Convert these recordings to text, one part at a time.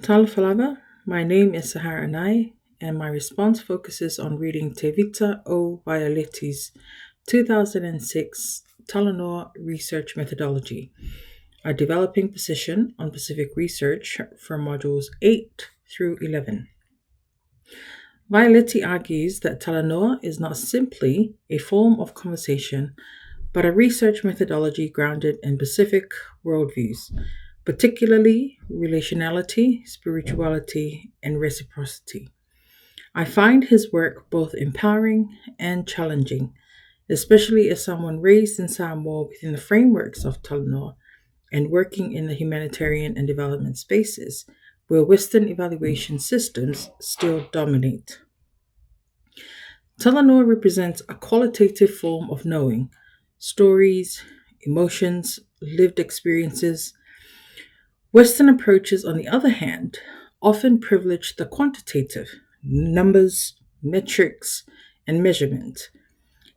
Talfalava, my name is Sahara Anae, and my response focuses on reading Te Vita o Violeti's 2006 Talanoa Research Methodology, a developing position on Pacific research for modules 8 through 11. Violeti argues that Talanoa is not simply a form of conversation, but a research methodology grounded in Pacific worldviews, particularly relationality, spirituality, and reciprocity. I find his work both empowering and challenging, especially as someone raised in Samoa within the frameworks of Talanoa and working in the humanitarian and development spaces where Western evaluation systems still dominate. Talanoa represents a qualitative form of knowing, stories, emotions, lived experiences. Western approaches, on the other hand, often privilege the quantitative, numbers, metrics, and measurement.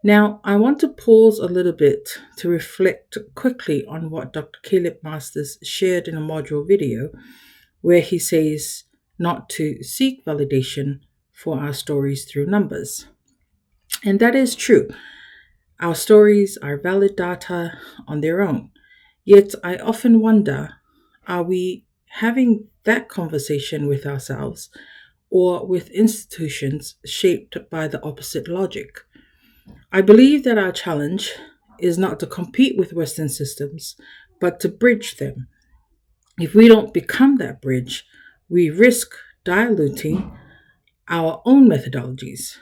Now, I want to pause a little bit to reflect quickly on what Dr. Caleb Masters shared in a module video, where he says not to seek validation for our stories through numbers. And that is true. Our stories are valid data on their own. Yet I often wonder, are we having that conversation with ourselves or with institutions shaped by the opposite logic? I believe that our challenge is not to compete with Western systems, but to bridge them. If we don't become that bridge, we risk diluting our own methodologies.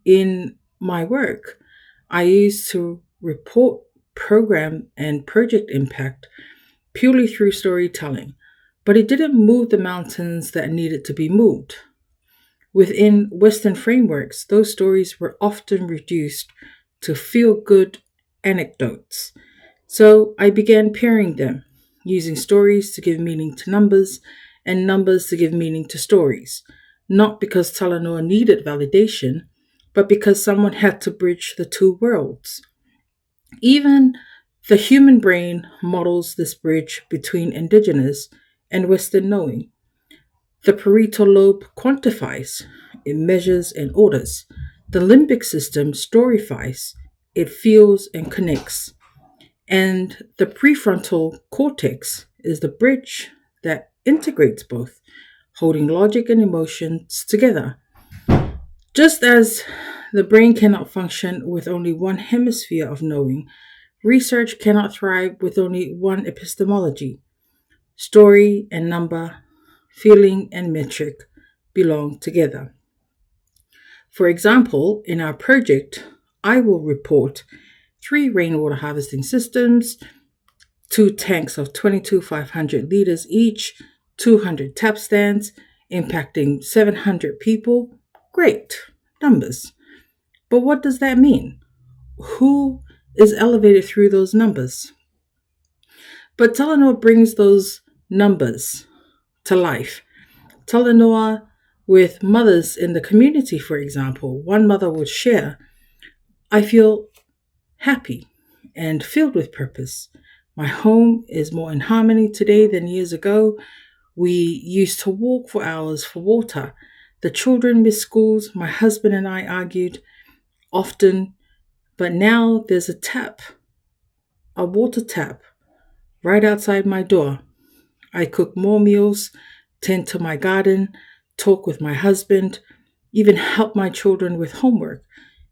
In my work, I used to report program and project impact purely through storytelling, but it didn't move the mountains that needed to be moved. Within Western frameworks, those stories were often reduced to feel-good anecdotes. So I began pairing them, using stories to give meaning to numbers and numbers to give meaning to stories, not because Talanoa needed validation, but because someone had to bridge the two worlds. Even the human brain models this bridge between indigenous and Western knowing. The parietal lobe quantifies, it measures and orders. The limbic system storifies, it feels and connects. And the prefrontal cortex is the bridge that integrates both, holding logic and emotions together. Just as the brain cannot function with only one hemisphere of knowing, research cannot thrive with only one epistemology. Story and number, feeling and metric belong together. For example, in our project, I will report 3 rainwater harvesting systems, 2 tanks of 22,500 liters each, 200 tap stands, impacting 700 people. Great numbers. But what does that mean? Who is elevated through those numbers? But Talanoa brings those numbers to life. Talanoa with mothers in the community, for example, one mother would share, I feel happy and filled with purpose. My home is more in harmony today than years ago. We used to walk for hours for water. The children missed schools. My husband and I argued often, but now there's a water tap right outside my door. I cook more meals, tend to my garden, talk with my husband, even help my children with homework.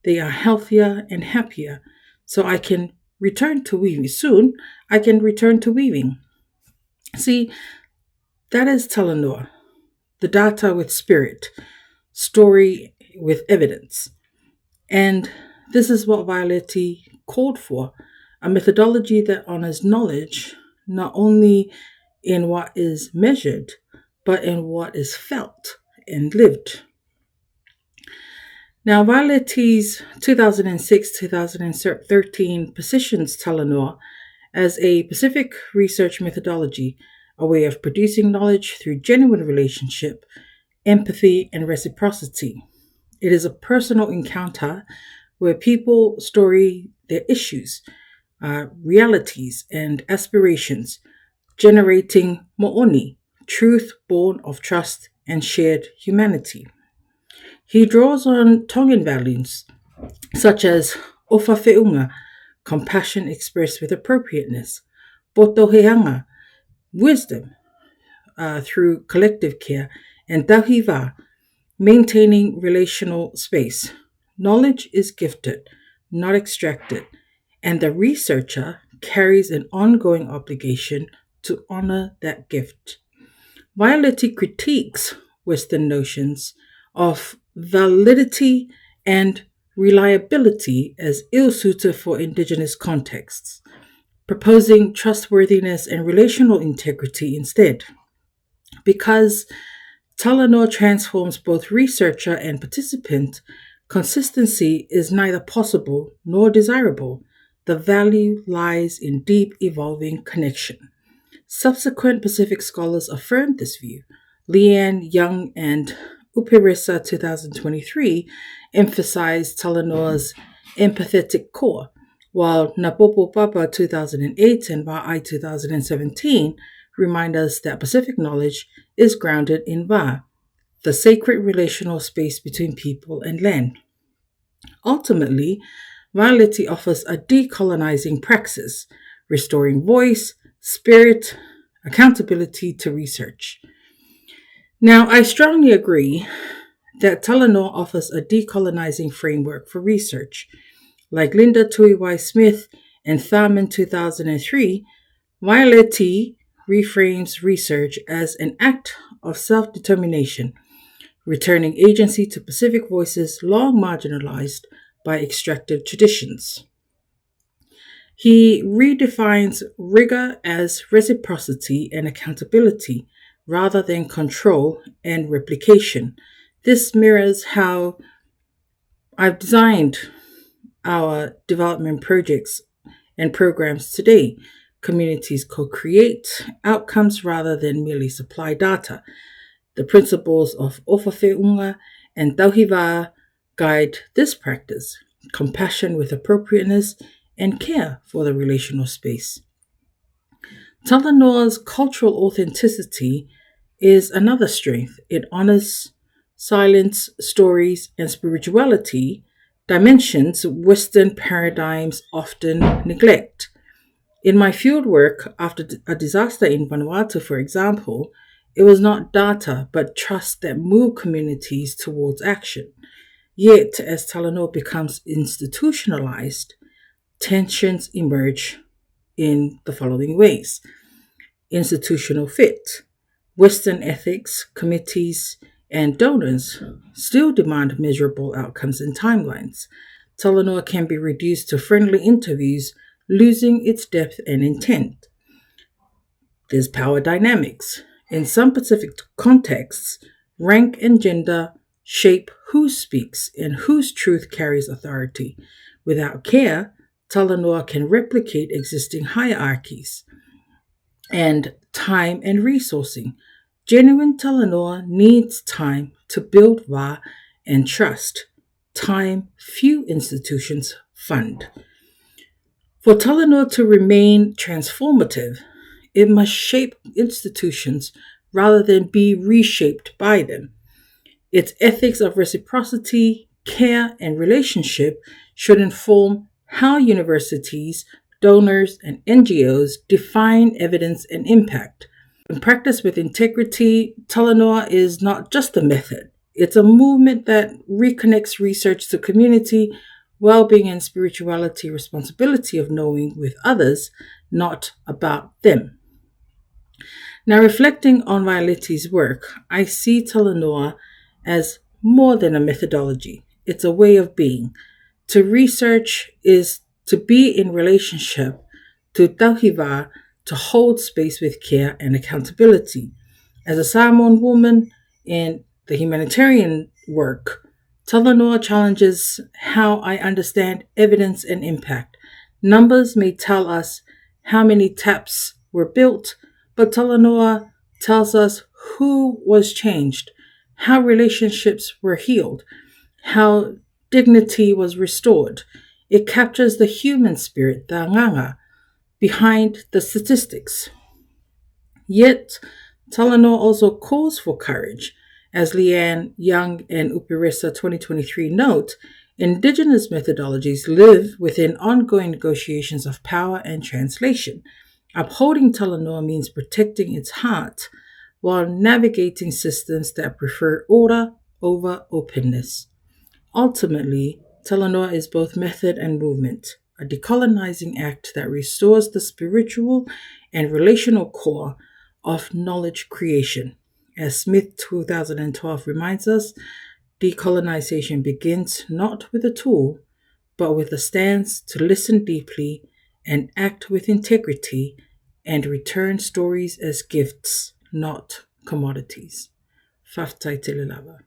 They are healthier and happier, so I can return to weaving. Soon, I can return to weaving. See, that is Talanoa, the data with spirit, story with evidence. And this is what Violeti called for, a methodology that honors knowledge, not only in what is measured, but in what is felt and lived. Now, Violeti's 2006-2013 positions Talanoa as a Pacific research methodology, a way of producing knowledge through genuine relationship, empathy, and reciprocity. It is a personal encounter where people story their issues, realities, and aspirations, generating mo'oni, truth born of trust and shared humanity. He draws on Tongan values such as ofafeunga, compassion expressed with appropriateness, potoheanga, wisdom through collective care, and tahiva, maintaining relational space. Knowledge is gifted, not extracted, and the researcher carries an ongoing obligation to honor that gift. Violetti critiques Western notions of validity and reliability as ill suited for Indigenous contexts, proposing trustworthiness and relational integrity instead. Because Talanoa transforms both researcher and participant, consistency is neither possible nor desirable. The value lies in deep evolving connection. Subsequent Pacific scholars affirmed this view. Leanne Young and Upirisa 2023 emphasized Talanoa's empathetic core, while Napopo Papa 2008 and Wa'ai 2017 remind us that Pacific knowledge is grounded in Wa, the sacred relational space between people and land. Ultimately, Violetti offers a decolonizing praxis, restoring voice, spirit, accountability to research. Now, I strongly agree that Talanoa offers a decolonizing framework for research. Like Linda Tuiwai Smith and Tharman 2003, Violetti reframes research as an act of self-determination, returning agency to Pacific voices long marginalized by extractive traditions. He redefines rigor as reciprocity and accountability rather than control and replication. This mirrors how I've designed our development projects and programs today. Communities co-create outcomes rather than merely supply data. The principles of Ofafeunga and Tauhiva guide this practice, compassion with appropriateness and care for the relational space. Talanoa's cultural authenticity is another strength. It honors silence, stories, and spirituality, dimensions Western paradigms often neglect. In my fieldwork after a disaster in Vanuatu, for example, it was not data but trust that moved communities towards action. Yet, as Talanoa becomes institutionalized, tensions emerge in the following ways. Institutional fit. Western ethics, committees, and donors still demand measurable outcomes and timelines. Talanoa can be reduced to friendly interviews, losing its depth and intent. There's power dynamics. In some Pacific contexts, rank and gender shape who speaks and whose truth carries authority. Without care, Talanoa can replicate existing hierarchies. And time and resourcing. Genuine Talanoa needs time to build Wa and trust. Time few institutions fund. For Talanoa to remain transformative, it must shape institutions rather than be reshaped by them. Its ethics of reciprocity, care, and relationship should inform how universities, donors, and NGOs define evidence and impact. In practice with integrity, Talanoa is not just a method. It's a movement that reconnects research to community, well-being, and spirituality responsibility of knowing with others, not about them. Now, reflecting on Violetti's work, I see Talanoa as more than a methodology. It's a way of being. To research is to be in relationship, to tauhiva, to hold space with care and accountability. As a Samoan woman in the humanitarian work, Talanoa challenges how I understand evidence and impact. Numbers may tell us how many taps were built, but Talanoa tells us who was changed, how relationships were healed, how dignity was restored. It captures the human spirit, the nganga, behind the statistics. Yet, Talanoa also calls for courage. As Leanne Young and Upirisa 2023 note, indigenous methodologies live within ongoing negotiations of power and translation. Upholding Talanoa means protecting its heart while navigating systems that prefer order over openness. Ultimately, Talanoa is both method and movement, a decolonizing act that restores the spiritual and relational core of knowledge creation. As Smith 2012 reminds us, decolonization begins not with a tool, but with a stance to listen deeply and act with integrity and return stories as gifts, not commodities. Faftai Telelava.